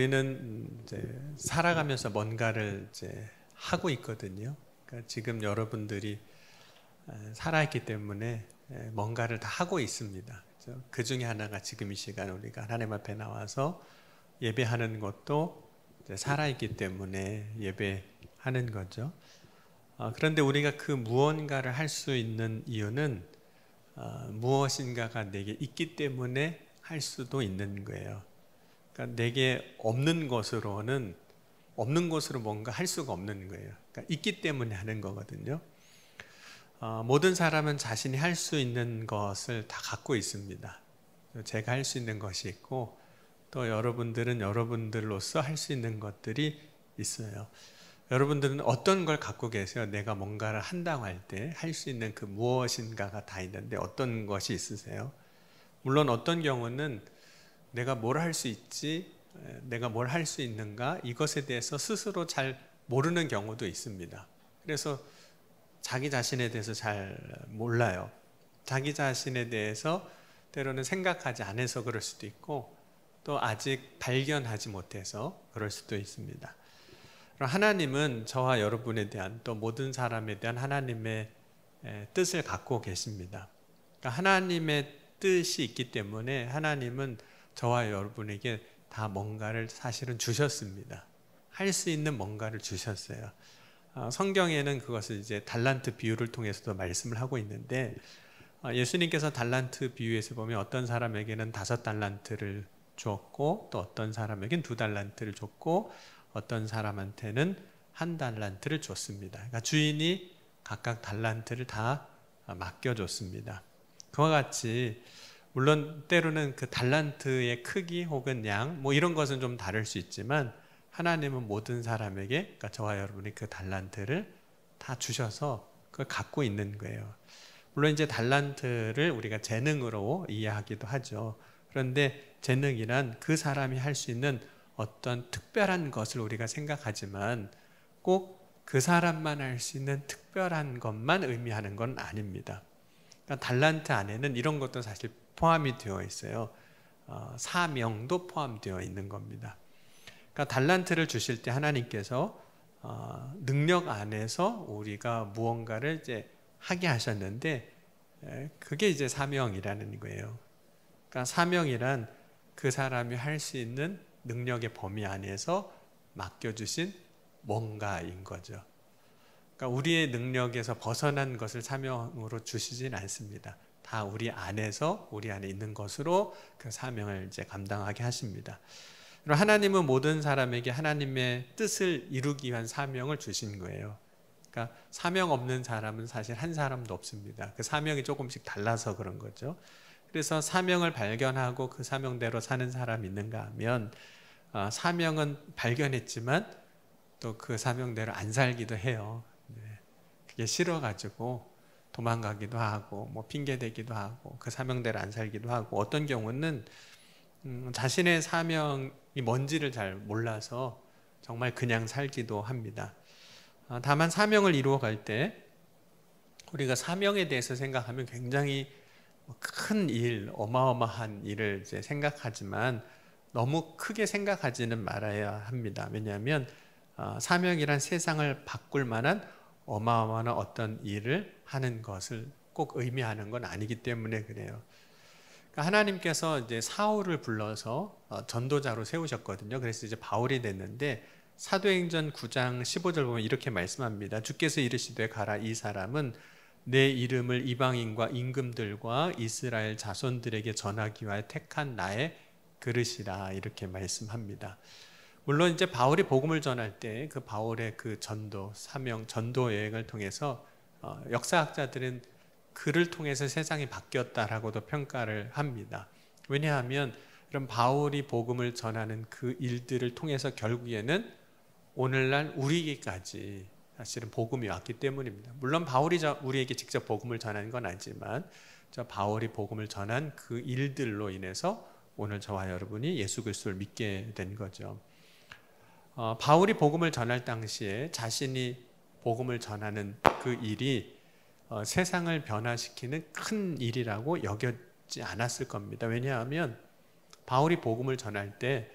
우리는 이제 살아가면서 뭔가를 이제 하고 있거든요. 그러니까 지금 여러분들이 살아있기 때문에 뭔가를 다 하고 있습니다. 그 중에 하나가 지금 이 시간 우리가 하나님 앞에 나와서 예배하는 것도 이제 살아있기 때문에 예배하는 거죠. 그런데 우리가 그 무언가를 할 수 있는 이유는 무엇인가가 내게 있기 때문에 할 수도 있는 거예요. 그러니까 내게 없는 것으로는 없는 것으로 뭔가 할 수가 없는 거예요. 그러니까 있기 때문에 하는 거거든요. 모든 사람은 자신이 할 수 있는 것을 다 갖고 있습니다. 제가 할 수 있는 것이 있고 또 여러분들은 여러분들로서 할 수 있는 것들이 있어요. 여러분들은 어떤 걸 갖고 계세요? 내가 뭔가를 한다고 할 때 할 수 있는 그 무엇인가가 다 있는데 어떤 것이 있으세요? 물론 어떤 경우는 내가 뭘 할 수 있지, 내가 뭘 할 수 있는가 이것에 대해서 스스로 잘 모르는 경우도 있습니다. 그래서 자기 자신에 대해서 잘 몰라요. 자기 자신에 대해서 때로는 생각하지 않아서 그럴 수도 있고 또 아직 발견하지 못해서 그럴 수도 있습니다. 하나님은 저와 여러분에 대한 또 모든 사람에 대한 하나님의 뜻을 갖고 계십니다. 그러니까 하나님의 뜻이 있기 때문에 하나님은 저와 여러분에게 다 뭔가를 사실은 주셨습니다. 할 수 있는 뭔가를 주셨어요. 성경에는 그것을 이제 달란트 비유를 통해서도 말씀을 하고 있는데 예수님께서 달란트 비유에서 보면 어떤 사람에게는 5달란트를 주었고 또 어떤 사람에게는 2달란트를 줬고 어떤 사람한테는 1달란트를 줬습니다. 그러니까 주인이 각각 달란트를 다 맡겨줬습니다. 그와 같이 물론 때로는 그 달란트의 크기 혹은 양 뭐 이런 것은 좀 다를 수 있지만 하나님은 모든 사람에게 그러니까 저와 여러분이 그 달란트를 다 주셔서 그걸 갖고 있는 거예요. 물론 이제 달란트를 우리가 재능으로 이해하기도 하죠. 그런데 재능이란 그 사람이 할 수 있는 어떤 특별한 것을 우리가 생각하지만 꼭 그 사람만 할 수 있는 특별한 것만 의미하는 건 아닙니다. 그러니까 달란트 안에는 이런 것도 사실 포함이 되어 있어요. 사명도 포함되어 있는 겁니다. 그러니까 달란트를 주실 때 하나님께서 능력 안에서 우리가 무언가를 이제 하게 하셨는데 그게 이제 사명이라는 거예요. 그러니까 사명이란 그 사람이 할 수 있는 능력의 범위 안에서 맡겨주신 뭔가인 거죠. 그러니까 우리의 능력에서 벗어난 것을 사명으로 주시진 않습니다. 다 우리 안에서 우리 안에 있는 것으로 그 사명을 이제 감당하게 하십니다. 하나님은 모든 사람에게 하나님의 뜻을 이루기 위한 사명을 주신 거예요. 그러니까 사명 없는 사람은 사실 한 사람도 없습니다. 그 사명이 조금씩 달라서 그런 거죠. 그래서 사명을 발견하고 그 사명대로 사는 사람이 있는가 하면 사명은 발견했지만 또 그 사명대로 안 살기도 해요. 그게 싫어가지고 도망가기도 하고 뭐 핑계대기도 하고 그 사명대로 안 살기도 하고 어떤 경우는 자신의 사명이 뭔지를 잘 몰라서 정말 그냥 살기도 합니다. 다만 사명을 이루어갈 때 우리가 사명에 대해서 생각하면 굉장히 큰 일, 어마어마한 일을 이제 생각하지만 너무 크게 생각하지는 말아야 합니다. 왜냐하면 사명이란 세상을 바꿀 만한 어마어마한 어떤 일을 하는 것을 꼭 의미하는 건 아니기 때문에 그래요. 그러니까 하나님께서 이제 사울을 불러서 전도자로 세우셨거든요. 그래서 이제 바울이 됐는데 사도행전 9장 15절 보면 이렇게 말씀합니다. 주께서 이르시되 가라 이 사람은 내 이름을 이방인과 임금들과 이스라엘 자손들에게 전하기 위하여 택한 나의 그릇이라 이렇게 말씀합니다. 물론 이제 바울이 복음을 전할 때 그 바울의 그 전도, 사명, 전도 여행을 통해서 역사학자들은 그를 통해서 세상이 바뀌었다라고도 평가를 합니다. 왜냐하면 그럼 바울이 복음을 전하는 그 일들을 통해서 결국에는 오늘날 우리에게까지 사실은 복음이 왔기 때문입니다. 물론 바울이 우리에게 직접 복음을 전하는 건 아니지만 저 바울이 복음을 전한 그 일들로 인해서 오늘 저와 여러분이 예수 그리스도를 믿게 된 거죠. 바울이 복음을 전할 당시에 자신이 복음을 전하는 그 일이 세상을 변화시키는 큰 일이라고 여겼지 않았을 겁니다. 왜냐하면 바울이 복음을 전할 때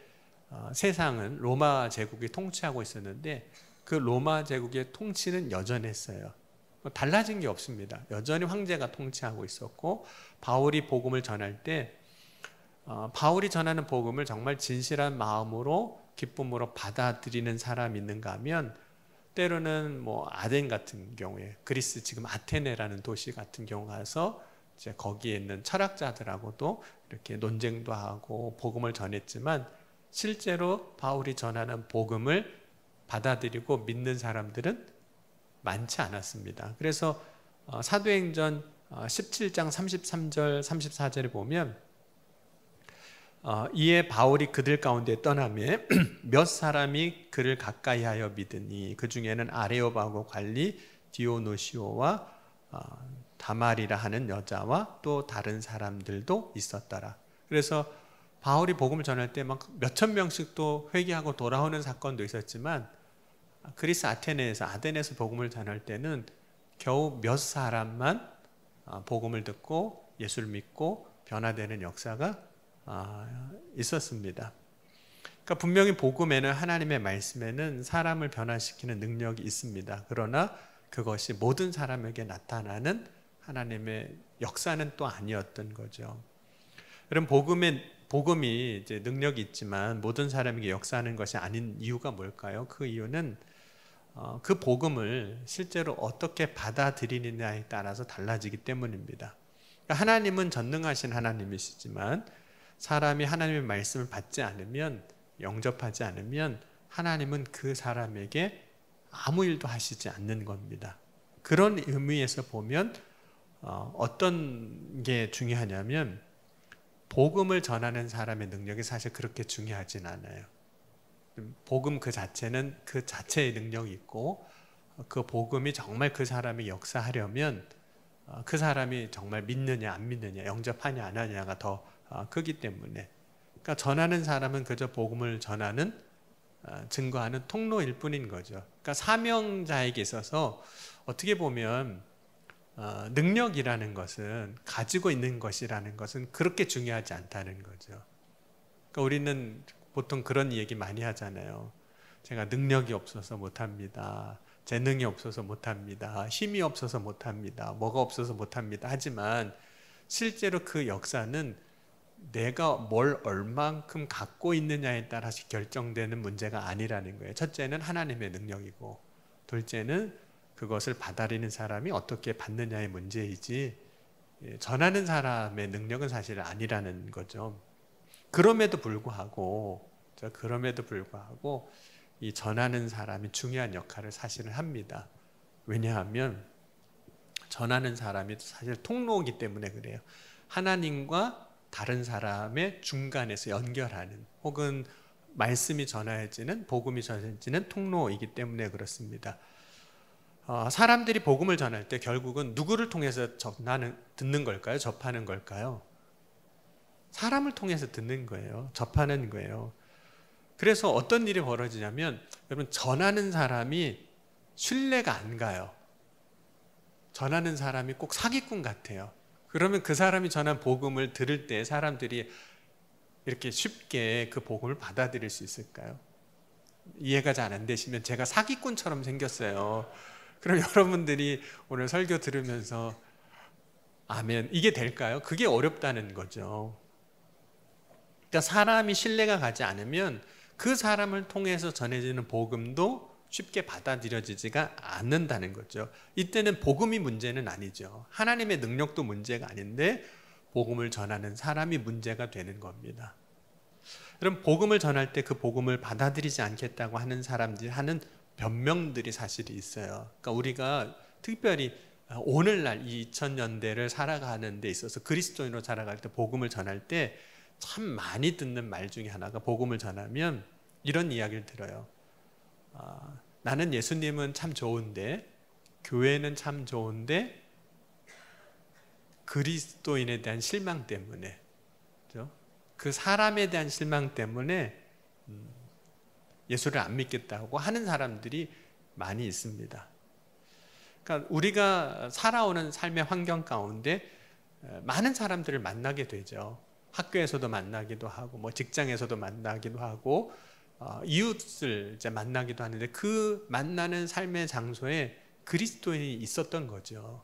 세상은 로마 제국이 통치하고 있었는데 그 로마 제국의 통치는 여전했어요. 달라진 게 없습니다. 여전히 황제가 통치하고 있었고, 바울이 복음을 전할 때 바울이 전하는 복음을 정말 진실한 마음으로 기쁨으로 받아들이는 사람이 있는가 하면, 때로는 뭐 아덴 같은 경우에, 그리스 지금 아테네라는 도시 같은 경우 가서 이제 거기에 있는 철학자들하고도 이렇게 논쟁도 하고 복음을 전했지만, 실제로 바울이 전하는 복음을 받아들이고 믿는 사람들은 많지 않았습니다. 그래서 사도행전 17장 33절 34절에 보면, 이에 바울이 그들 가운데 떠나며 몇 사람이 그를 가까이하여 믿으니 그 중에는 아레오바고 관리 디오노시오와 다말이라 하는 여자와 또 다른 사람들도 있었더라. 그래서 바울이 복음을 전할 때 막 몇천 명씩 또 회개하고 돌아오는 사건도 있었지만, 그리스 아테네에서 복음을 전할 때는 겨우 몇 사람만 복음을 듣고 예수를 믿고 변화되는 역사가 있었습니다. 그러니까 분명히 복음에는, 하나님의 말씀에는 사람을 변화시키는 능력이 있습니다. 그러나 그것이 모든 사람에게 나타나는 하나님의 역사는 또 아니었던 거죠. 그럼 복음이 이제 능력이 있지만 모든 사람에게 역사하는 것이 아닌 이유가 뭘까요? 그 이유는 그 복음을 실제로 어떻게 받아들이느냐에 따라서 달라지기 때문입니다. 그러니까 하나님은 전능하신 하나님이시지만 사람이 하나님의 말씀을 받지 않으면, 영접하지 않으면 하나님은 그 사람에게 아무 일도 하시지 않는 겁니다. 그런 의미에서 보면 어떤 게 중요하냐면, 복음을 전하는 사람의 능력이 사실 그렇게 중요하진 않아요. 복음 그 자체는 그 자체의 능력이 있고, 그 복음이 정말 그 사람이 역사하려면 그 사람이 정말 믿느냐 안 믿느냐, 영접하냐 안 하냐가 더 크기 때문에, 그러니까 전하는 사람은 그저 복음을 전하는, 증거하는 통로일 뿐인 거죠. 그러니까 사명자에게 있어서 어떻게 보면 능력이라는 것은, 가지고 있는 것이라는 것은 그렇게 중요하지 않다는 거죠. 그러니까 우리는 보통 그런 얘기 많이 하잖아요. 제가 능력이 없어서 못합니다. 재능이 없어서 못합니다. 힘이 없어서 못합니다. 뭐가 없어서 못합니다. 하지만 실제로 그 역사는 내가 뭘 얼만큼 갖고 있느냐에 따라서 결정되는 문제가 아니라는 거예요. 첫째는 하나님의 능력이고, 둘째는 그것을 받아들이는 사람이 어떻게 받느냐의 문제이지, 전하는 사람의 능력은 사실 아니라는 거죠. 그럼에도 불구하고 이 전하는 사람이 중요한 역할을 사실은 합니다. 왜냐하면 전하는 사람이 사실 통로이기 때문에 그래요. 하나님과 다른 사람의 중간에서 연결하는, 혹은 말씀이 전해지는, 복음이 전해지는 통로이기 때문에 그렇습니다. 사람들이 복음을 전할 때 결국은 누구를 통해서 듣는 걸까요? 접하는 걸까요? 사람을 통해서 듣는 거예요. 접하는 거예요. 그래서 어떤 일이 벌어지냐면, 여러분, 전하는 사람이 신뢰가 안 가요. 전하는 사람이 꼭 사기꾼 같아요. 그러면 그 사람이 전한 복음을 들을 때 사람들이 이렇게 쉽게 그 복음을 받아들일 수 있을까요? 이해가 잘 안 되시면, 제가 사기꾼처럼 생겼어요. 그럼 여러분들이 오늘 설교 들으면서 아멘, 이게 될까요? 그게 어렵다는 거죠. 그러니까 사람이 신뢰가 가지 않으면 그 사람을 통해서 전해지는 복음도 쉽게 받아들여지지가 않는다는 거죠. 이때는 복음이 문제는 아니죠. 하나님의 능력도 문제가 아닌데 복음을 전하는 사람이 문제가 되는 겁니다. 그럼 복음을 전할 때 그 복음을 받아들이지 않겠다고 하는 사람들이 하는 변명들이 사실 있어요. 그러니까 우리가 특별히 오늘날 이 2000년대를 살아가는 데 있어서, 그리스도인으로 살아갈 때 복음을 전할 때 참 많이 듣는 말 중에 하나가, 복음을 전하면 이런 이야기를 들어요. 나는 예수님은 참 좋은데, 교회는 참 좋은데 그리스도인에 대한 실망 때문에, 그렇죠? 그 사람에 대한 실망 때문에 예수를 안 믿겠다고 하는 사람들이 많이 있습니다. 그러니까 우리가 살아오는 삶의 환경 가운데 많은 사람들을 만나게 되죠. 학교에서도 만나기도 하고, 직장에서도 만나기도 하고, 이웃을 이제 만나기도 하는데 그 만나는 삶의 장소에 그리스도인이 있었던 거죠.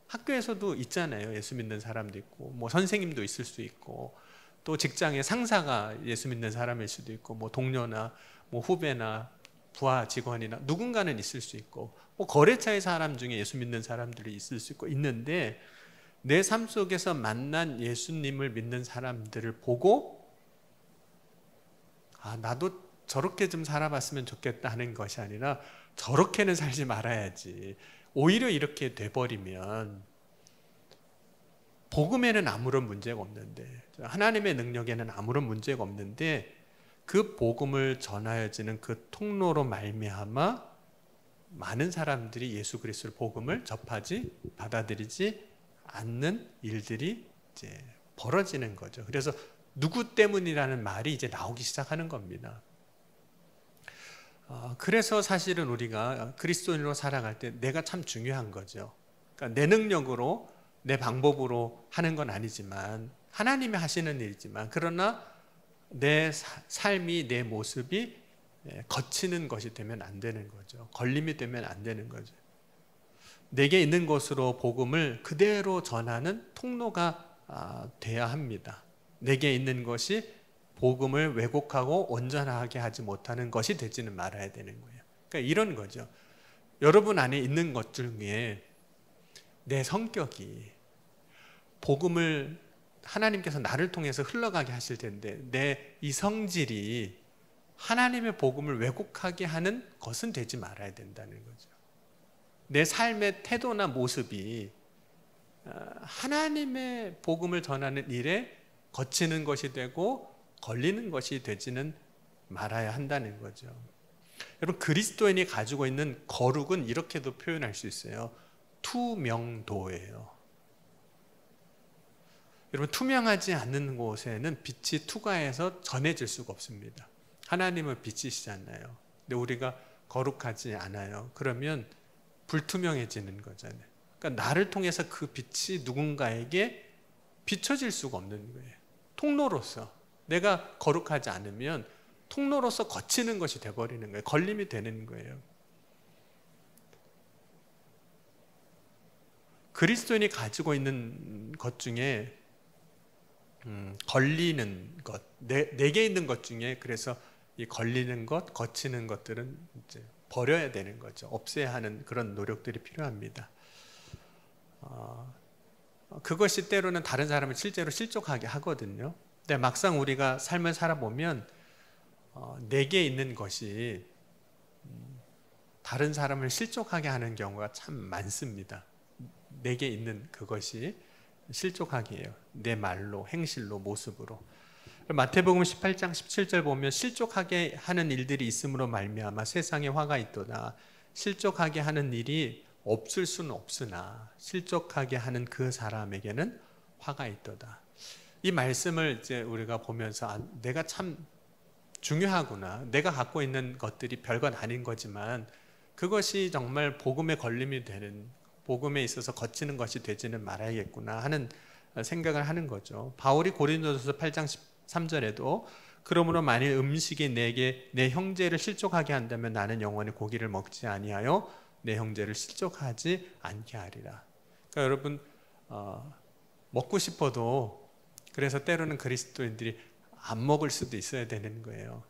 학교에서도 있잖아요. 예수 믿는 사람도 있고, 뭐 선생님도 있을 수 있고, 또 직장의 상사가 예수 믿는 사람일 수도 있고, 뭐 동료나 뭐 후배나 부하 직원이나 누군가는 있을 수 있고, 뭐 거래처의 사람 중에 예수 믿는 사람들이 있을 수 있고 있는데, 내 삶 속에서 만난 예수님을 믿는 사람들을 보고 나도 저렇게 좀 살아봤으면 좋겠다 하는 것이 아니라 저렇게는 살지 말아야지. 오히려 이렇게 돼버리면 복음에는 아무런 문제가 없는데, 하나님의 능력에는 아무런 문제가 없는데, 그 복음을 전하여지는 그 통로로 말미암아 많은 사람들이 예수 그리스도의 복음을 접하지 받아들이지 않는 일들이 이제 벌어지는 거죠. 그래서 누구 때문이라는 말이 이제 나오기 시작하는 겁니다. 그래서 사실은 우리가 그리스도인으로 살아갈 때 내가 참 중요한 거죠. 그러니까 내 능력으로 내 방법으로 하는 건 아니지만 하나님이 하시는 일이지만, 그러나 내 삶이 내 모습이 거치는 것이 되면 안 되는 거죠. 걸림이 되면 안 되는 거죠. 내게 있는 것으로 복음을 그대로 전하는 통로가 돼야 합니다. 내게 있는 것이 복음을 왜곡하고 온전하게 하지 못하는 것이 되지는 말아야 되는 거예요. 그러니까 이런 거죠. 여러분 안에 있는 것 중에 내 성격이 복음을 하나님께서 나를 통해서 흘러가게 하실 텐데, 내 이 성질이 하나님의 복음을 왜곡하게 하는 것은 되지 말아야 된다는 거죠. 내 삶의 태도나 모습이 하나님의 복음을 전하는 일에 거치는 것이 되고 걸리는 것이 되지는 말아야 한다는 거죠. 여러분, 그리스도인이 가지고 있는 거룩은 이렇게도 표현할 수 있어요. 투명도예요. 여러분, 투명하지 않는 곳에는 빛이 투과해서 전해질 수가 없습니다. 하나님은 빛이시잖아요. 근데 우리가 거룩하지 않아요. 그러면 불투명해지는 거잖아요. 그러니까 나를 통해서 그 빛이 누군가에게 비춰질 수가 없는 거예요. 통로로서 내가 거룩하지 않으면 통로로서 거치는 것이 돼버리는 거예요. 걸림이 되는 거예요. 그리스도인이 가지고 있는 것 중에 걸리는 것, 내게 있는 것 중에, 그래서 이 걸리는 것, 거치는 것들은 이제 버려야 되는 거죠. 없애야 하는 그런 노력들이 필요합니다. 그것이 때로는 다른 사람을 실제로 실족하게 하거든요. 근데 막상 우리가 삶을 살아보면 내게 있는 것이 다른 사람을 실족하게 하는 경우가 참 많습니다. 내게 있는 그것이 실족하게 해요. 내 말로, 행실로, 모습으로. 마태복음 18장 17절 보면 실족하게 하는 일들이 있음으로 말미암아 세상에 화가 있도다. 실족하게 하는 일이 없을 수는 없으나 실족하게 하는 그 사람에게는 화가 있도다. 이 말씀을 이제 우리가 보면서 내가 참 중요하구나. 내가 갖고 있는 것들이 별건 아닌 거지만 그것이 정말 복음의 걸림이 되는, 복음에 있어서 거치는 것이 되지는 말아야겠구나 하는 생각을 하는 거죠. 바울이 고린도전서 8장 13절에도 그러므로 만일 음식이 내게 내 형제를 실족하게 한다면 나는 영원히 고기를 먹지 아니하여 내 형제를 실족하지 않게 하리라. 그러니까 여러분, 먹고 싶어도, 그래서 때로는 그리스도인들이 안 먹을 수도 있어야 되는 거예요.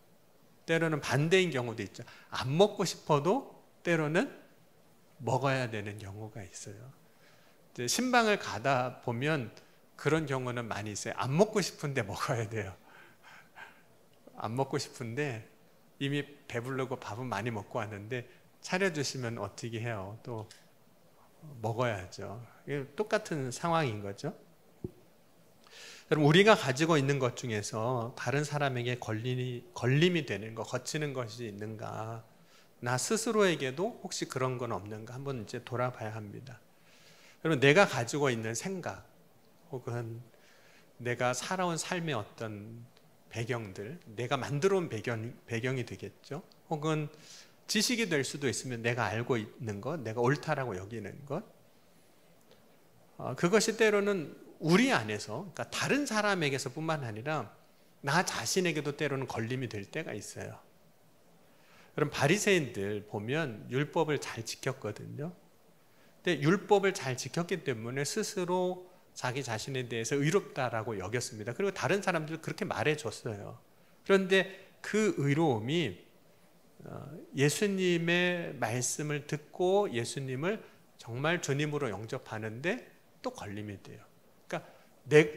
때로는 반대인 경우도 있죠. 안 먹고 싶어도 때로는 먹어야 되는 경우가 있어요. 이제 신방을 가다 보면 그런 경우는 많이 있어요. 안 먹고 싶은데 먹어야 돼요. 안 먹고 싶은데 이미 배부르고 밥은 많이 먹고 왔는데 차려주시면 어떻게 해요? 또 먹어야죠. 이게 똑같은 상황인 거죠. 여러분, 우리가 가지고 있는 것 중에서 다른 사람에게 걸림이 되는 것, 거치는 것이 있는가? 나 스스로에게도 혹시 그런 건 없는가? 한번 이제 돌아봐야 합니다. 여러분, 내가 가지고 있는 생각, 혹은 내가 살아온 삶의 어떤 배경들, 내가 만들어 온 배경이 되겠죠. 혹은 지식이 될 수도 있으면 내가 알고 있는 것, 내가 옳다라고 여기는 것, 그것이 때로는 우리 안에서, 그러니까 다른 사람에게서뿐만 아니라 나 자신에게도 때로는 걸림이 될 때가 있어요. 그럼 바리새인들 보면 율법을 잘 지켰거든요. 근데 율법을 잘 지켰기 때문에 스스로 자기 자신에 대해서 의롭다라고 여겼습니다. 그리고 다른 사람들 그렇게 말해줬어요. 그런데 그 의로움이 예수님의 말씀을 듣고 예수님을 정말 주님으로 영접하는데 또 걸림이 돼요. 그러니까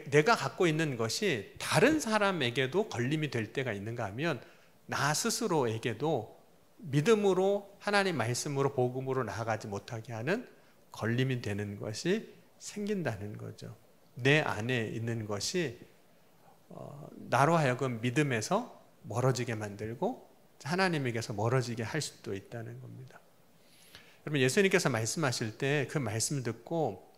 내가 갖고 있는 것이 다른 사람에게도 걸림이 될 때가 있는가 하면 나 스스로에게도 믿음으로 하나님 말씀으로 복음으로 나아가지 못하게 하는 걸림이 되는 것이 생긴다는 거죠. 내 안에 있는 것이 나로 하여금 믿음에서 멀어지게 만들고 하나님에게서 멀어지게 할 수도 있다는 겁니다. 여러분, 예수님께서 말씀하실 때 그 말씀 듣고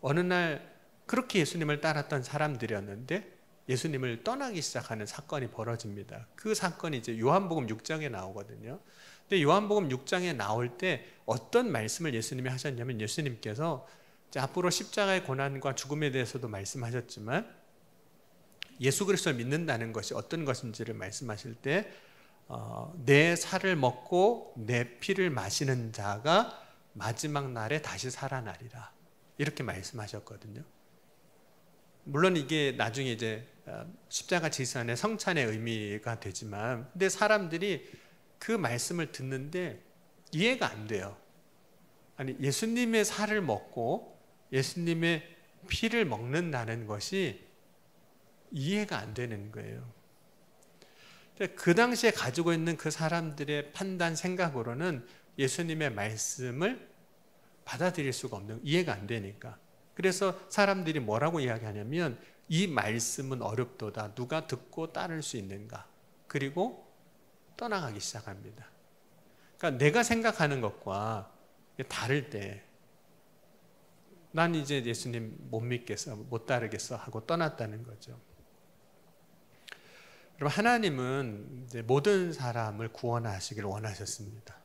어느 날 그렇게 예수님을 따랐던 사람들이었는데 예수님을 떠나기 시작하는 사건이 벌어집니다. 그 사건이 이제 요한복음 6장에 나오거든요. 근데 요한복음 6장에 나올 때 어떤 말씀을 예수님이 하셨냐면, 예수님께서 앞으로 십자가의 고난과 죽음에 대해서도 말씀하셨지만 예수 그리스도를 믿는다는 것이 어떤 것인지를 말씀하실 때 내 살을 먹고 내 피를 마시는 자가 마지막 날에 다시 살아나리라, 이렇게 말씀하셨거든요. 물론 이게 나중에 이제 십자가 지선의 성찬의 의미가 되지만, 근데 사람들이 그 말씀을 듣는데 이해가 안 돼요. 아니, 예수님의 살을 먹고 예수님의 피를 먹는다는 것이 이해가 안 되는 거예요. 그 당시에 가지고 있는 그 사람들의 판단, 생각으로는 예수님의 말씀을 받아들일 수가 없는, 이해가 안 되니까. 그래서 사람들이 뭐라고 이야기하냐면, 이 말씀은 어렵도다, 누가 듣고 따를 수 있는가, 그리고 떠나가기 시작합니다. 그러니까 내가 생각하는 것과 다를 때 난 이제 예수님 못 믿겠어, 못 따르겠어 하고 떠났다는 거죠. 여러분, 하나님은 이제 모든 사람을 구원하시길 원하셨습니다.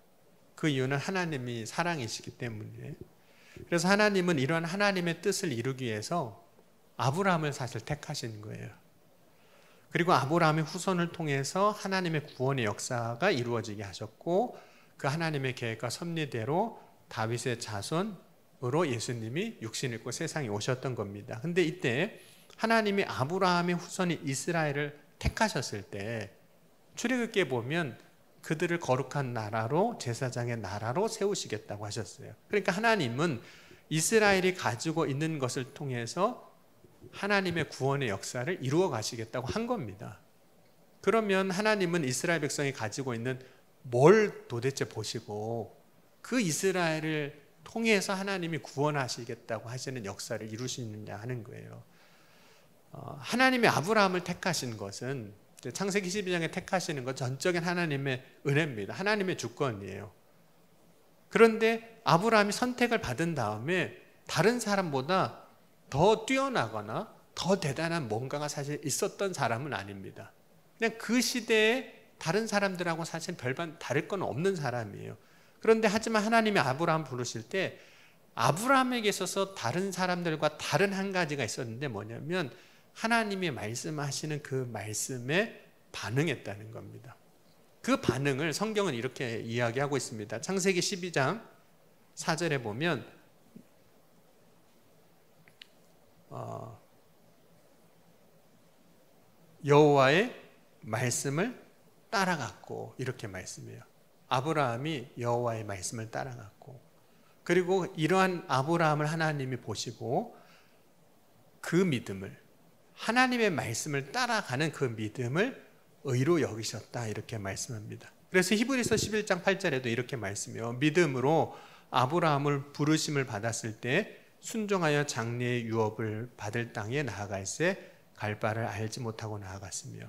그 이유는 하나님이 사랑이시기 때문이에요. 그래서 하나님은 이러한 하나님의 뜻을 이루기 위해서 아브라함을 사실 택하신 거예요. 그리고 아브라함의 후손을 통해서 하나님의 구원의 역사가 이루어지게 하셨고, 그 하나님의 계획과 섭리대로 다윗의 자손으로 예수님이 육신 입고 세상에 오셨던 겁니다. 근데 이때 하나님이 아브라함의 후손이 이스라엘을 택하셨을 때 출애굽기에 보면 그들을 거룩한 나라로, 제사장의 나라로 세우시겠다고 하셨어요. 그러니까 하나님은 이스라엘이 가지고 있는 것을 통해서 하나님의 구원의 역사를 이루어 가시겠다고 한 겁니다. 그러면 하나님은 이스라엘 백성이 가지고 있는 뭘 도대체 보시고 그 이스라엘을 통해서 하나님이 구원하시겠다고 하시는 역사를 이루시느냐 하는 거예요. 하나님이 아브라함을 택하신 것은, 창세기 12장에 택하시는 것 전적인 하나님의 은혜입니다. 하나님의 주권이에요. 그런데 아브라함이 선택을 받은 다음에 다른 사람보다 더 뛰어나거나 더 대단한 뭔가가 사실 있었던 사람은 아닙니다. 그냥 그 시대에 다른 사람들하고 사실 별반 다를 건 없는 사람이에요. 그런데 하지만 하나님이 아브라함 부르실 때 아브라함에게 있어서 다른 사람들과 다른 한 가지가 있었는데 뭐냐면, 하나님이 말씀하시는 그 말씀에 반응했다는 겁니다. 그 반응을 성경은 이렇게 이야기하고 있습니다. 창세기 12장 4절에 보면 여호와의 말씀을 따라갔고, 이렇게 말씀해요. 아브라함이 여호와의 말씀을 따라갔고, 그리고 이러한 아브라함을 하나님이 보시고 그 믿음을, 하나님의 말씀을 따라가는 그 믿음을 의로 여기셨다, 이렇게 말씀합니다. 그래서 히브리서 11장 8절에도 이렇게 말씀해요. 믿음으로 아브라함을 부르심을 받았을 때 순종하여 장래의 유업을 받을 땅에 나아갈새 갈 바를 알지 못하고 나아갔으며.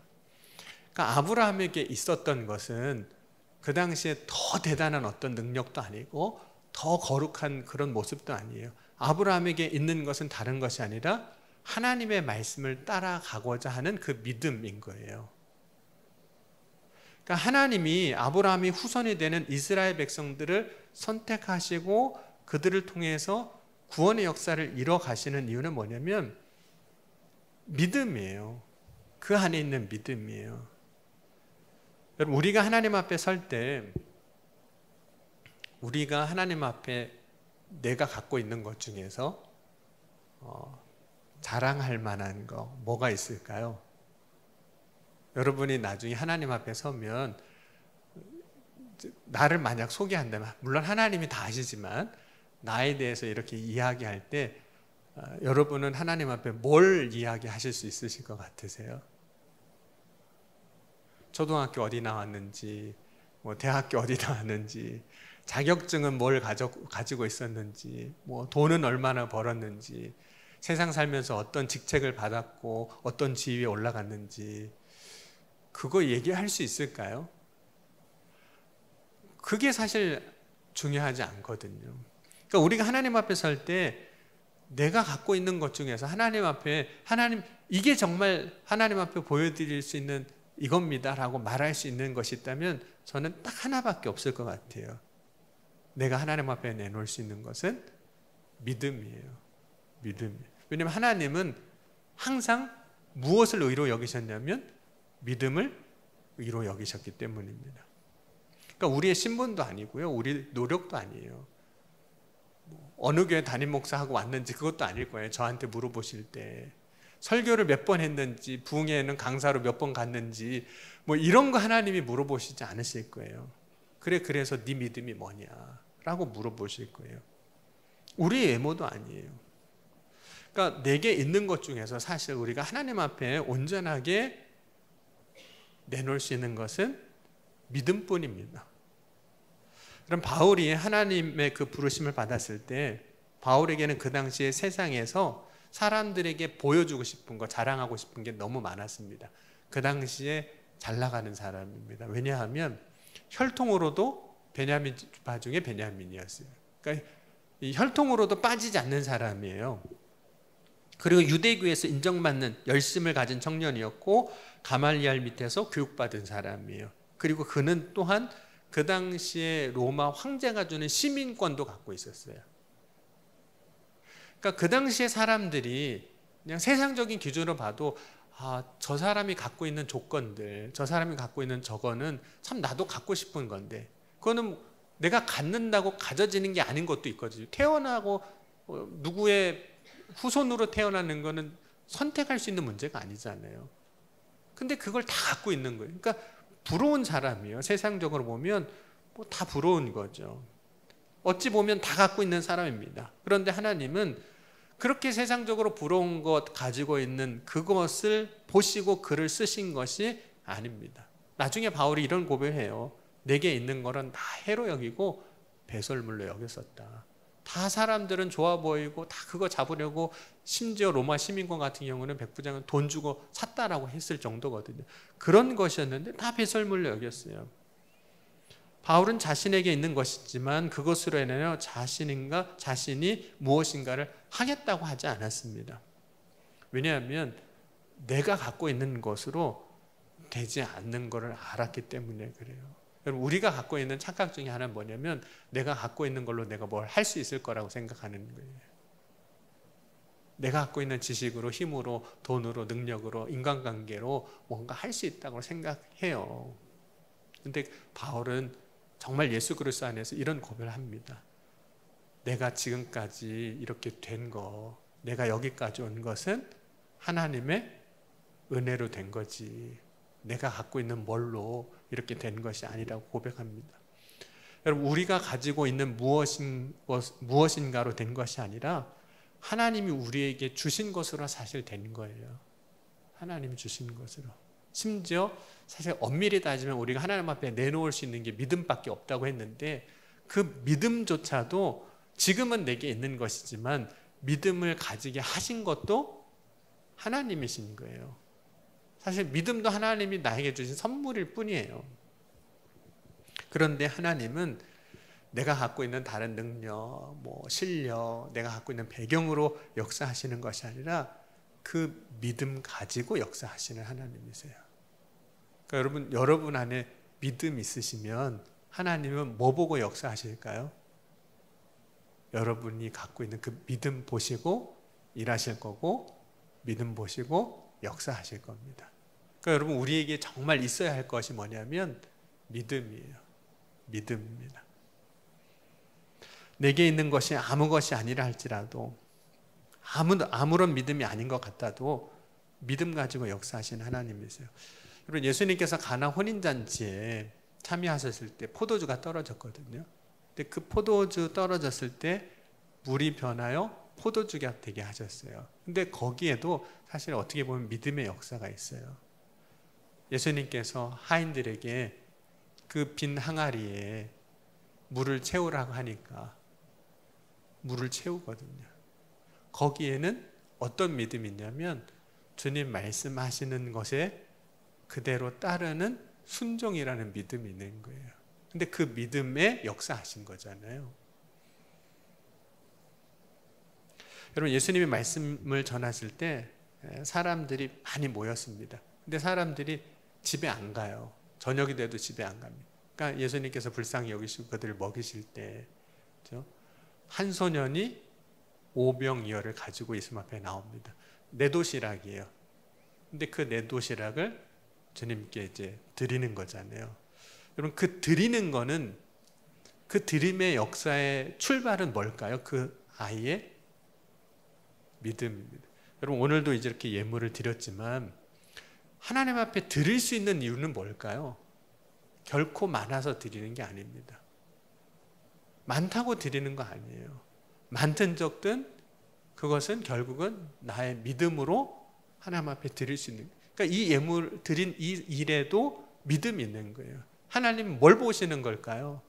그러니까 아브라함에게 있었던 것은 그 당시에 더 대단한 어떤 능력도 아니고 더 거룩한 그런 모습도 아니에요. 아브라함에게 있는 것은 다른 것이 아니라 하나님의 말씀을 따라가고자 하는 그 믿음인 거예요. 그러니까 하나님이 아브라함이 후손이 되는 이스라엘 백성들을 선택하시고 그들을 통해서 구원의 역사를 이뤄 가시는 이유는 뭐냐면 믿음이에요. 그 안에 있는 믿음이에요. 여러분, 우리가 하나님 앞에 설 때 우리가 하나님 앞에 내가 갖고 있는 것 중에서 자랑할 만한 거 뭐가 있을까요? 여러분이 나중에 하나님 앞에 서면 나를 만약 소개한다면, 물론 하나님이 다 아시지만 나에 대해서 이렇게 이야기할 때 여러분은 하나님 앞에 뭘 이야기하실 수 있으실 것 같으세요? 초등학교 어디 나왔는지, 뭐 대학교 어디 나왔는지, 자격증은 뭘 가지고 있었는지, 뭐 돈은 얼마나 벌었는지, 세상 살면서 어떤 직책을 받았고 어떤 지위에 올라갔는지, 그거 얘기할 수 있을까요? 그게 사실 중요하지 않거든요. 그러니까 우리가 하나님 앞에 설 때 내가 갖고 있는 것 중에서 하나님 앞에, 하나님 이게 정말 하나님 앞에 보여드릴 수 있는 이겁니다 라고 말할 수 있는 것이 있다면 저는 딱 하나밖에 없을 것 같아요. 내가 하나님 앞에 내놓을 수 있는 것은 믿음이에요. 믿음이에요. 왜냐하면 하나님은 항상 무엇을 의로 여기셨냐면 믿음을 의로 여기셨기 때문입니다. 그러니까 우리의 신분도 아니고요, 우리 노력도 아니에요. 어느 교회 담임 목사하고 왔는지 그것도 아닐 거예요. 저한테 물어보실 때 설교를 몇 번 했는지, 부흥회에는 강사로 몇 번 갔는지, 뭐 이런 거 하나님이 물어보시지 않으실 거예요. 그래서 네 믿음이 뭐냐 라고 물어보실 거예요. 우리의 외모도 아니에요. 그러니까 내게 있는 것 중에서 사실 우리가 하나님 앞에 온전하게 내놓을 수 있는 것은 믿음뿐입니다. 그럼 바울이 하나님의 그 부르심을 받았을 때 바울에게는 그 당시에 세상에서 사람들에게 보여주고 싶은 거, 자랑하고 싶은 게 너무 많았습니다. 그 당시에 잘 나가는 사람입니다. 왜냐하면 혈통으로도 베냐민 파 중에 베냐민이었어요. 그러니까 이 혈통으로도 빠지지 않는 사람이에요. 그리고 유대교에서 인정받는 열심을 가진 청년이었고 가말리알 밑에서 교육받은 사람이에요. 그리고 그는 또한 그 당시에 로마 황제가 주는 시민권도 갖고 있었어요. 그러니까 그 당시에 사람들이 그냥 세상적인 기준으로 봐도 저 사람이 갖고 있는 조건들, 저 사람이 갖고 있는 저거는 참 나도 갖고 싶은 건데, 그거는 내가 갖는다고 가져지는 게 아닌 것도 있거든요. 태어나고 누구의 후손으로 태어나는 거는 선택할 수 있는 문제가 아니잖아요. 근데 그걸 다 갖고 있는 거예요. 그러니까 부러운 사람이에요. 세상적으로 보면 뭐 다 부러운 거죠. 어찌 보면 다 갖고 있는 사람입니다. 그런데 하나님은 그렇게 세상적으로 부러운 것 가지고 있는 그것을 보시고 글을 쓰신 것이 아닙니다. 나중에 바울이 이런 고백을 해요. 내게 있는 거는 다 해로 여기고 배설물로 여겼었다. 다 사람들은 좋아 보이고 다 그거 잡으려고, 심지어 로마 시민권 같은 경우는 백부장은 돈 주고 샀다라고 했을 정도거든요. 그런 것이었는데 다 배설물로 여겼어요. 바울은 자신에게 있는 것이지만 그것으로 인하여 자신이 무엇인가를 하겠다고 하지 않았습니다. 왜냐하면 내가 갖고 있는 것으로 되지 않는 것을 알았기 때문에 그래요. 여러분, 우리가 갖고 있는 착각 중에 하나는 뭐냐면 내가 갖고 있는 걸로 내가 뭘 할 수 있을 거라고 생각하는 거예요. 내가 갖고 있는 지식으로, 힘으로, 돈으로, 능력으로, 인간관계로 뭔가 할 수 있다고 생각해요. 근데 바울은 정말 예수 그리스도 안에서 이런 고백을 합니다. 내가 지금까지 이렇게 된 거, 내가 여기까지 온 것은 하나님의 은혜로 된 거지, 내가 갖고 있는 뭘로 이렇게 된 것이 아니라고 고백합니다. 여러분, 우리가 가지고 있는 무엇인가로 된 것이 아니라 하나님이 우리에게 주신 것으로 사실 된 거예요. 하나님이 주신 것으로. 심지어 사실 엄밀히 따지면 우리가 하나님 앞에 내놓을 수 있는 게 믿음밖에 없다고 했는데, 그 믿음조차도 지금은 내게 있는 것이지만 믿음을 가지게 하신 것도 하나님이신 거예요. 사실 믿음도 하나님이 나에게 주신 선물일 뿐이에요. 그런데 하나님은 내가 갖고 있는 다른 능력, 실력, 내가 갖고 있는 배경으로 역사하시는 것이 아니라 그 믿음 가지고 역사하시는 하나님이세요. 그러니까 여러분 안에 믿음 있으시면 하나님은 뭐 보고 역사하실까요? 여러분이 갖고 있는 그 믿음 보시고 일하실 거고, 믿음 보시고 역사하실 겁니다. 그러니까 여러분, 우리에게 정말 있어야 할 것이 뭐냐면 믿음이에요. 믿음입니다. 내게 있는 것이 아무 것이 아니라 할지라도, 아무런 믿음이 아닌 것 같아도 믿음 가지고 역사하시는 하나님이세요. 여러분, 예수님께서 가나 혼인잔치에 참여하셨을 때 포도주가 떨어졌거든요. 근데 그 포도주 떨어졌을 때 물이 변하여 포도주가 되게 하셨어요. 근데 거기에도 사실 어떻게 보면 믿음의 역사가 있어요. 예수님께서 하인들에게 그 빈 항아리에 물을 채우라고 하니까 물을 채우거든요. 거기에는 어떤 믿음이 있냐면 주님 말씀하시는 것에 그대로 따르는 순종이라는 믿음이 있는 거예요. 근데 그 믿음에 역사하신 거잖아요. 여러분, 예수님이 말씀을 전하실 때 사람들이 많이 모였습니다. 근데 사람들이 집에 안 가요. 저녁이 돼도 집에 안 갑니다. 그러니까 예수님께서 불쌍히 여기시고 그들을 먹이실 때 한 소년이 오병이어를 가지고 예수님 앞에 나옵니다. 네 도시락이에요. 근데 그 네 도시락을 주님께 이제 드리는 거잖아요. 여러분, 그 드리는 거는, 그 드림의 역사의 출발은 뭘까요? 그 아이의 믿음입니다. 여러분, 오늘도 이제 이렇게 예물을 드렸지만 하나님 앞에 드릴 수 있는 이유는 뭘까요? 결코 많아서 드리는 게 아닙니다. 많다고 드리는 거 아니에요. 많든 적든 그것은 결국은 나의 믿음으로 하나님 앞에 드릴 수 있는, 그러니까 이 예물 드린 이 일에도 믿음이 있는 거예요. 하나님 뭘 보시는 걸까요?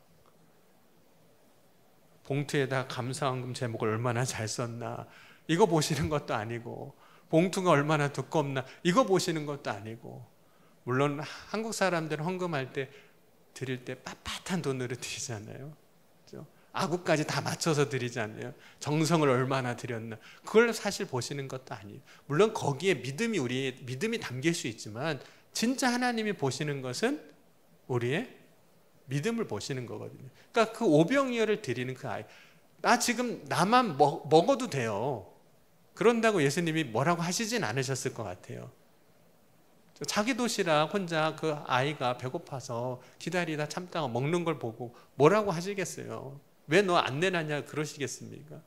봉투에다 감사헌금 제목을 얼마나 잘 썼나, 이거 보시는 것도 아니고, 봉투가 얼마나 두껍나, 이거 보시는 것도 아니고, 물론 한국 사람들은 헌금할 때 드릴 때 빳빳한 돈으로 드리잖아요. 그렇죠? 아구까지 다 맞춰서 드리잖아요. 정성을 얼마나 드렸나, 그걸 사실 보시는 것도 아니에요. 물론 거기에 우리의 믿음이 담길 수 있지만 진짜 하나님이 보시는 것은 우리의 믿음을 보시는 거거든요. 그러니까 그 오병이어를 드리는 그 아이, 나 지금 나만 먹어도 돼요. 그런다고 예수님이 뭐라고 하시진 않으셨을 것 같아요. 자기 도시락 혼자 그 아이가 배고파서 기다리다 참다가 먹는 걸 보고 뭐라고 하시겠어요? 왜 너 안 내놨냐 그러시겠습니까?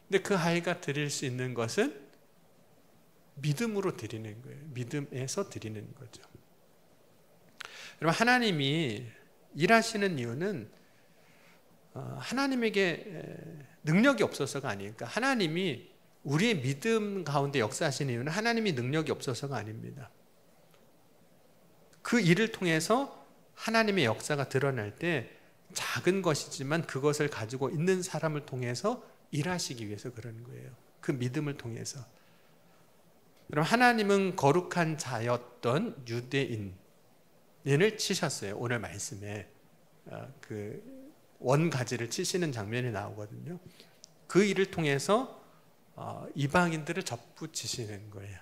근데 그 아이가 드릴 수 있는 것은 믿음으로 드리는 거예요. 믿음에서 드리는 거죠. 여러분, 하나님이 일하시는 이유는 하나님에게 능력이 없어서가 아니니까, 하나님이 우리의 믿음 가운데 역사하시는 이유는 하나님이 능력이 없어서가 아닙니다. 그 일을 통해서 하나님의 역사가 드러날 때 작은 것이지만 그것을 가지고 있는 사람을 통해서 일하시기 위해서 그러는 거예요. 그 믿음을 통해서. 그럼 하나님은 거룩한 자였던 유대인을 치셨어요. 오늘 말씀에 그 원가지를 치시는 장면이 나오거든요. 그 일을 통해서 이방인들을 접붙이시는 거예요.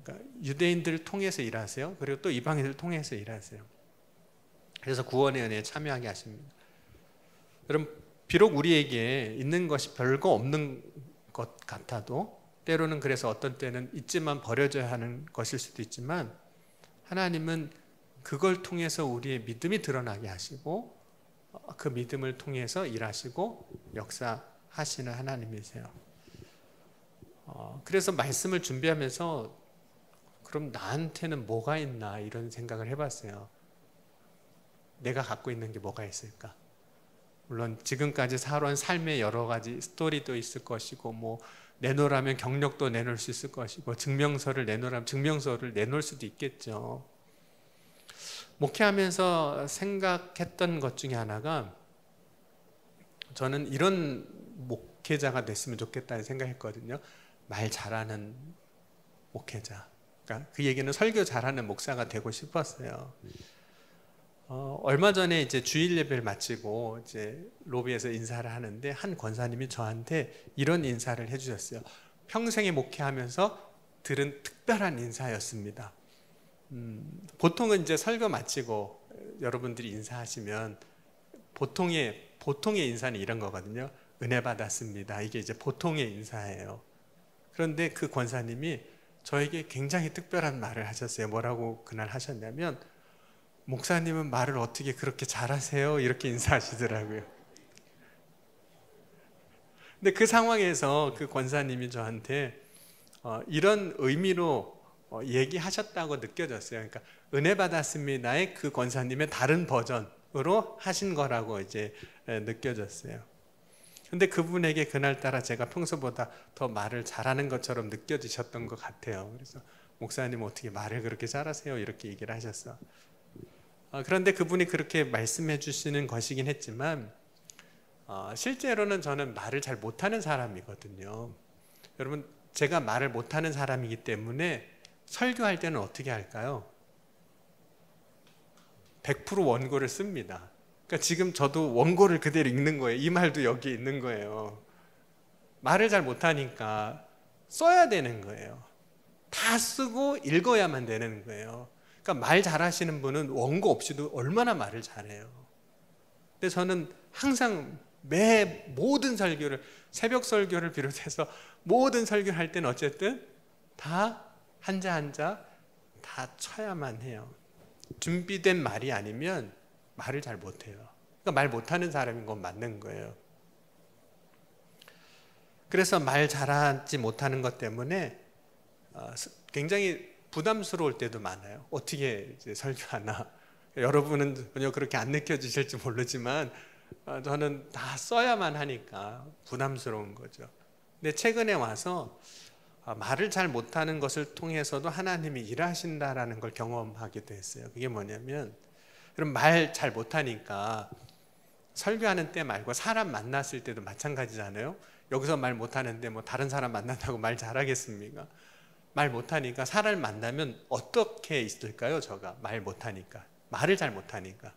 그러니까 유대인들을 통해서 일하세요. 그리고 또 이방인들을 통해서 일하세요. 그래서 구원의 은혜에 참여하게 하십니다. 여러분, 비록 우리에게 있는 것이 별거 없는 것 같아도 때로는, 그래서 어떤 때는 있지만 버려져야 하는 것일 수도 있지만, 하나님은 그걸 통해서 우리의 믿음이 드러나게 하시고 그 믿음을 통해서 일하시고 역사하시는 하나님이세요. 그래서 말씀을 준비하면서 그럼 나한테는 뭐가 있나 이런 생각을 해봤어요. 내가 갖고 있는 게 뭐가 있을까? 물론 지금까지 살아온 삶의 여러 가지 스토리도 있을 것이고, 뭐 내놓으라면 경력도 내놓을 수 있을 것이고, 증명서를 내놓으라면 증명서를 내놓을 수도 있겠죠. 목회하면서 생각했던 것 중에 하나가, 저는 이런 목회자가 됐으면 좋겠다는 생각했거든요. 말 잘하는 목회자. 그러니까 그 얘기는 설교 잘하는 목사가 되고 싶었어요. 얼마 전에 이제 주일 예배를 마치고 이제 로비에서 인사를 하는데 한 권사님이 저한테 이런 인사를 해주셨어요. 평생에 목회하면서 들은 특별한 인사였습니다. 보통은 이제 설교 마치고 여러분들이 인사하시면 보통의 인사는 이런 거거든요. 은혜 받았습니다. 이게 이제 보통의 인사예요. 그런데 그 권사님이 저에게 굉장히 특별한 말을 하셨어요. 뭐라고 그날 하셨냐면, 목사님은 말을 어떻게 그렇게 잘하세요? 이렇게 인사하시더라고요. 근데 그 상황에서 그 권사님이 저한테 이런 의미로 얘기하셨다고 느껴졌어요. 그러니까 은혜 받았습니다의 그 권사님의 다른 버전으로 하신 거라고 이제 느껴졌어요. 근데 그분에게 그날따라 제가 평소보다 더 말을 잘하는 것처럼 느껴지셨던 것 같아요. 그래서 목사님 어떻게 말을 그렇게 잘하세요? 이렇게 얘기를 하셨어. 그런데 그분이 그렇게 말씀해 주시는 것이긴 했지만 실제로는 저는 말을 잘 못하는 사람이거든요. 여러분, 제가 말을 못하는 사람이기 때문에 설교할 때는 어떻게 할까요? 100% 원고를 씁니다. 그러니까 지금 저도 원고를 그대로 읽는 거예요. 이 말도 여기 있는 거예요. 말을 잘 못하니까 써야 되는 거예요. 다 쓰고 읽어야만 되는 거예요. 그러니까 말 잘하시는 분은 원고 없이도 얼마나 말을 잘해요. 근데 저는 항상 매 모든 설교를, 새벽 설교를 비롯해서 모든 설교를 할 때는 어쨌든 다 한자 한자 다 쳐야만 해요. 준비된 말이 아니면 말을 잘 못해요. 그러니까 말 못하는 사람인 건 맞는 거예요. 그래서 말 잘하지 못하는 것 때문에 굉장히 부담스러울 때도 많아요. 어떻게 이제 설교하나. 여러분은 전혀 그렇게 안 느껴지실지 모르지만 저는 다 써야만 하니까 부담스러운 거죠. 근데 최근에 와서 말을 잘 못하는 것을 통해서도 하나님이 일하신다라는 걸 경험하기도 했어요. 그게 뭐냐면, 그럼 말 잘 못하니까 설교하는 때 말고 사람 만났을 때도 마찬가지잖아요. 여기서 말 못하는데 뭐 다른 사람 만난다고 말 잘하겠습니까? 말 못하니까 사람을 만나면 어떻게 있을까요? 저가 말 못하니까, 말을 잘 못하니까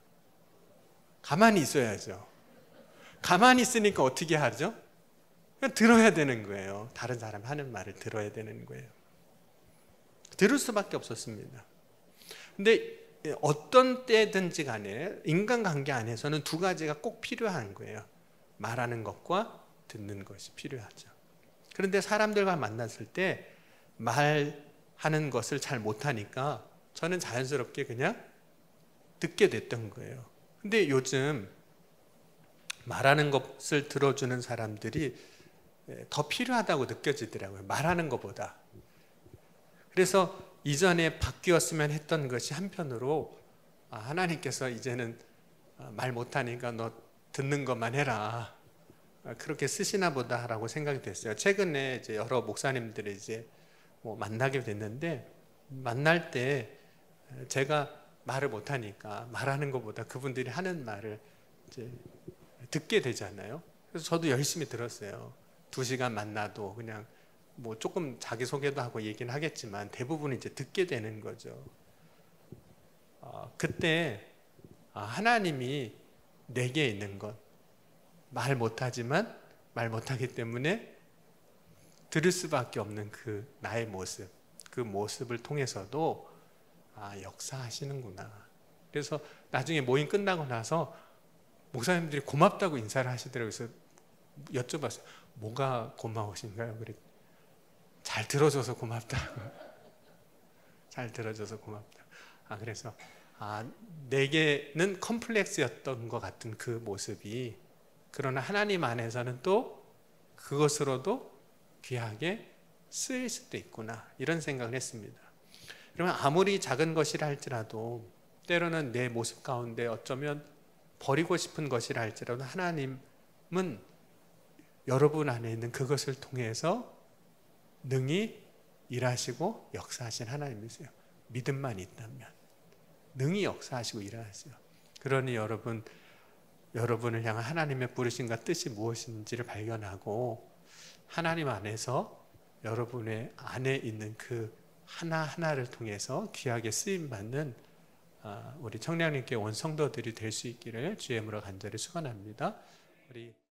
가만히 있어야죠. 가만히 있으니까 어떻게 하죠? 그냥 들어야 되는 거예요. 다른 사람 하는 말을 들어야 되는 거예요. 들을 수밖에 없었습니다. 근데 어떤 때든지 간에 인간관계 안에서는 두 가지가 꼭 필요한 거예요. 말하는 것과 듣는 것이 필요하죠. 그런데 사람들과 만났을 때 말하는 것을 잘 못하니까 저는 자연스럽게 그냥 듣게 됐던 거예요. 근데 요즘 말하는 것을 들어주는 사람들이 더 필요하다고 느껴지더라고요. 말하는 것보다. 그래서 이전에 바뀌었으면 했던 것이 한편으로 하나님께서 이제는 말 못하니까 너 듣는 것만 해라, 그렇게 쓰시나 보다라고 생각이 됐어요. 최근에 이제 여러 목사님들이 이제 뭐 만나게 됐는데, 만날 때 제가 말을 못하니까 말하는 것보다 그분들이 하는 말을 이제 듣게 되잖아요. 그래서 저도 열심히 들었어요. 2시간 만나도 그냥 뭐 조금 자기소개도 하고 얘기는 하겠지만 대부분 이제 듣게 되는 거죠. 그때 하나님이 내게 있는 것, 말 못하지만 말 못하기 때문에 들을 수밖에 없는 그 나의 모습, 그 모습을 통해서도 역사하시는구나. 그래서 나중에 모임 끝나고 나서 목사님들이 고맙다고 인사를 하시더라고요. 그래서 여쭤봤어요. 뭐가 고마우신가요? 그랬더니 잘 들어줘서 고맙다고. 잘 들어줘서 고맙다. 그래서 내게는 컴플렉스였던 것 같은 그 모습이, 그러나 하나님 안에서는 또 그것으로도 귀하게 쓰일 수도 있구나, 이런 생각을 했습니다. 그러면 아무리 작은 것이라 할지라도 때로는 내 모습 가운데 어쩌면 버리고 싶은 것이라 할지라도 하나님은 여러분 안에 있는 그것을 통해서 능히 일하시고 역사하신 하나님이세요. 믿음만 있다면 능히 역사하시고 일하세요. 그러니 여러분을 향한 하나님의 부르심과 뜻이 무엇인지를 발견하고 하나님 안에서 여러분의 안에 있는 그 하나하나를 통해서 귀하게 쓰임받는 우리 청량리교회 온 성도들이 될 수 있기를 주의 이름으로 간절히 축원합니다. 우리